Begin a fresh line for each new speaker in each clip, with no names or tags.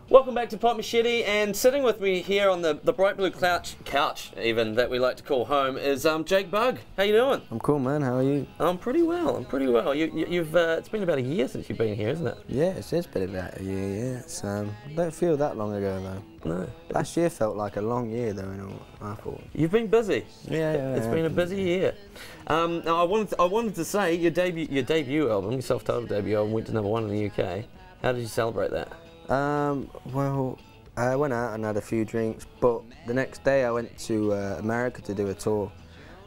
Welcome back to Pop Machete, and sitting with me here on the bright blue couch even, that we like to call home, is Jake Bugg. How you doing?
I'm cool, man. How are you?
I'm pretty well, You've it's been about a year since you've been here, isn't it?
Yeah, it's been about a year, yeah. It's, don't feel that long ago, though.
No.
Last year felt like a long year, though, in all, I thought.
You've been busy.
Yeah.
It's been a busy year. Now, I wanted to say, your debut album, your self-titled debut album, went to #1 in the UK. How did you celebrate that?
Well, I went out and had a few drinks, but the next day I went to America to do a tour,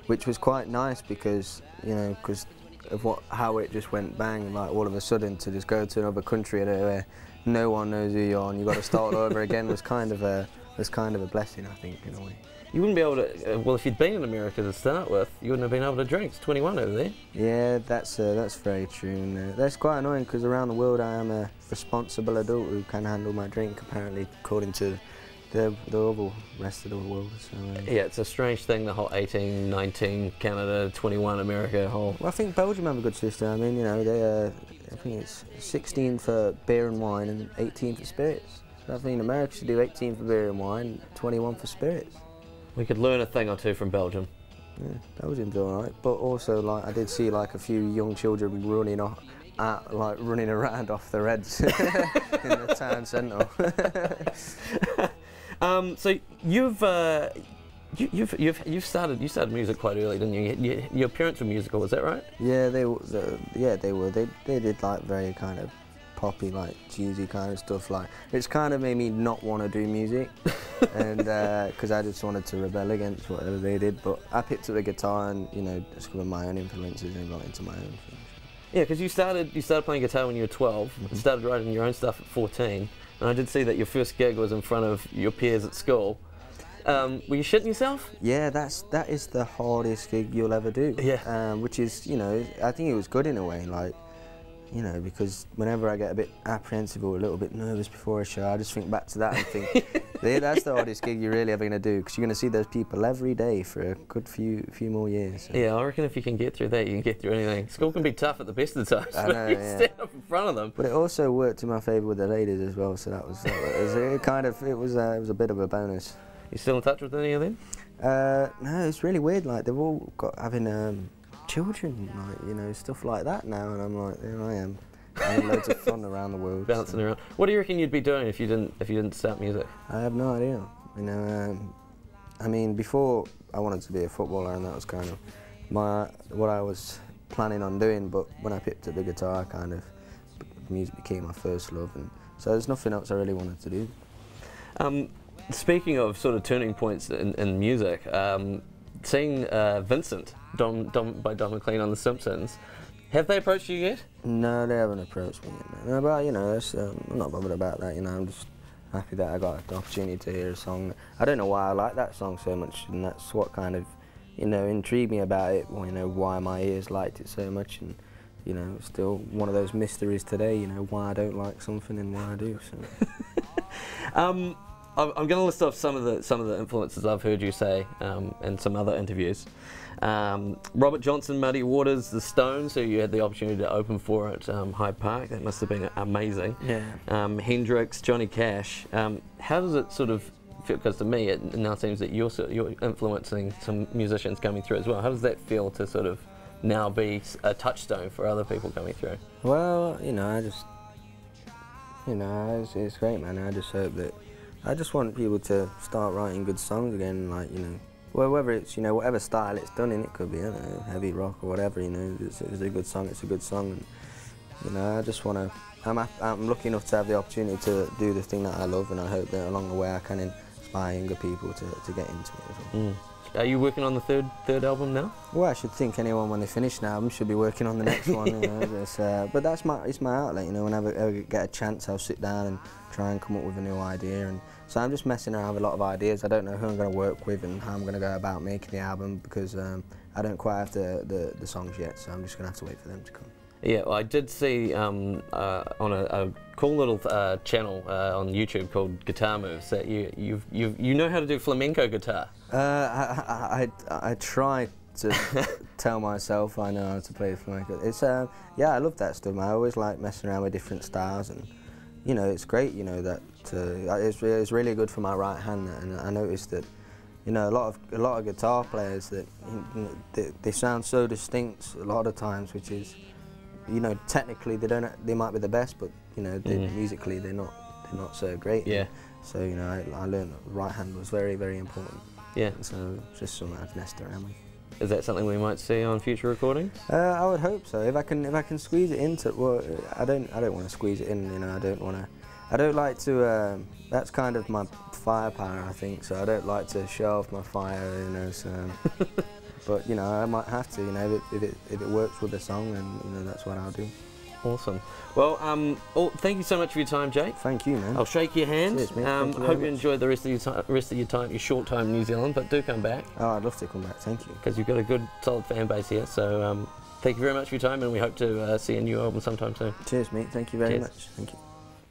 which was quite nice because, you know, because of how it just went bang, like all of a sudden to just go to another country where no one knows who you are and you got to start all over again was kind of a blessing, I think, in a way.
You wouldn't be able to, well, if you'd been in America to start with, you wouldn't have been able to drink. It's 21 over there.
Yeah, that's very true. And, that's quite annoying because around the world I am a responsible adult who can handle my drink, apparently, according to the other rest of the world. So,
yeah, it's a strange thing, the whole 18, 19, Canada, 21, America, whole...
Well, I think Belgium have a good system. I mean, you know, I think it's 16 for beer and wine and 18 for spirits. So I think America should do 18 for beer and wine, 21 for spirits.
We could learn a thing or two from Belgium.
Yeah, Belgium's alright, but also like I did see like a few young children running around off the Reds in the town centre.
So you started music quite early, didn't you? Your parents were musical, is that right?
Yeah, they were. They did like very kind of poppy, like cheesy kind of stuff. Like it's kind of made me not want to do music, and because I just wanted to rebel against whatever they did. But I picked up the guitar and, you know, discovered my own influences and got into my own thing.
Yeah, because you started playing guitar when you were 12, and started writing your own stuff at 14, and I did see that your first gig was in front of your peers at school. Were you shitting yourself?
Yeah, that is the hardest gig you'll ever do.
Yeah.
Which is, you know, I think it was good in a way, like, you know, because whenever I get a bit apprehensive or a little bit nervous before a show, I just think back to that and think, yeah, that's the hardest gig you're really ever going to do, because you're going to see those people every day for a good few more years. So.
Yeah, I reckon if you can get through that, you can get through anything. School can be tough at the best of the times, but you stand up in front of them.
But it also worked in my favour with the ladies as well, so that was it was a bit of a bonus.
You still in touch with any of them?
No, it's really weird. Like they've all got having children, like, you know, stuff like that now, and I'm like, there I am, having loads of fun around the world,
bouncing around. What do you reckon you'd be doing if you didn't start music?
I have no idea. You know, I mean, before I wanted to be a footballer, and that was kind of what I was planning on doing. But when I picked up the guitar, music became my first love, and so there's nothing else I really wanted to do.
Speaking of sort of turning points in music, seeing Vincent by Don McLean on The Simpsons, have they approached you yet?
No, they haven't approached me yet. No, but you know, I'm not bothered about that. You know, I'm just happy that I got the opportunity to hear a song. I don't know why I like that song so much, and that's what kind of, you know, intrigued me about it. You know, why my ears liked it so much, and you know, it's still one of those mysteries today. You know, why I don't like something and why I do. So.
I'm going to list off some of the influences I've heard you say in some other interviews. Robert Johnson, Muddy Waters, The Stones, who you had the opportunity to open for at Hyde Park. That must have been amazing.
Yeah.
Hendrix, Johnny Cash. How does it sort of feel? Because to me, it now seems that you're influencing some musicians coming through as well. How does that feel to sort of now be a touchstone for other people coming through?
Well, you know, it's great, man. I just hope that. I just want people to start writing good songs again, like, you know, well, whether it's, you know, whatever style it's done in, it could be, I don't know, heavy rock or whatever, you know, it's a good song, it's a good song, and, you know, I just want to, I'm lucky enough to have the opportunity to do the thing that I love, and I hope that along the way I can inspire younger people to get into it as well.
Are you working on the third album now?
Well, I should think anyone when they finish an album should be working on the next one. You know, but it's my outlet. You know, whenever I ever get a chance, I'll sit down and try and come up with a new idea. And so I'm just messing around with a lot of ideas. I don't know who I'm going to work with and how I'm going to go about making the album, because I don't quite have the songs yet. So I'm just going to have to wait for them to come. Yeah,
well, I did see on a cool little channel on YouTube called Guitar Moves that you know how to do flamenco guitar.
I try to tell myself I know how to play flamenco. It's yeah, I love that stuff. I always like messing around with different styles, and you know, it's great. You know, that it's really good for my right hand, and I noticed that, you know, a lot of guitar players that, you know, they sound so distinct a lot of times, which is, you know, technically they might be the best, but you know, musically they're not so great.
Yeah.
So you know, I learned that right hand was very, very important.
Yeah.
So just something I've messed around with.
Is that something we might see on future recordings?
I would hope so. If I can squeeze it into, well, I don't want to squeeze it in. You know, I don't like to. That's kind of my firepower, I think. So I don't like to show off my fire. You know, so. But you know, I might have to. You know, if it works with the song, then you know that's what I'll do.
Awesome. Well, thank you so much for your time, Jake.
Thank you, man.
I'll shake your hand.
Cheers, mate. Thank you
hope
very
you enjoy the rest of your short time in New Zealand, but do come back.
Oh, I'd love to come back. Thank you.
Because you've got a good, solid fan base here. So thank you very much for your time, and we hope to see a new album sometime soon.
Cheers, mate. Thank you very much. Thank you.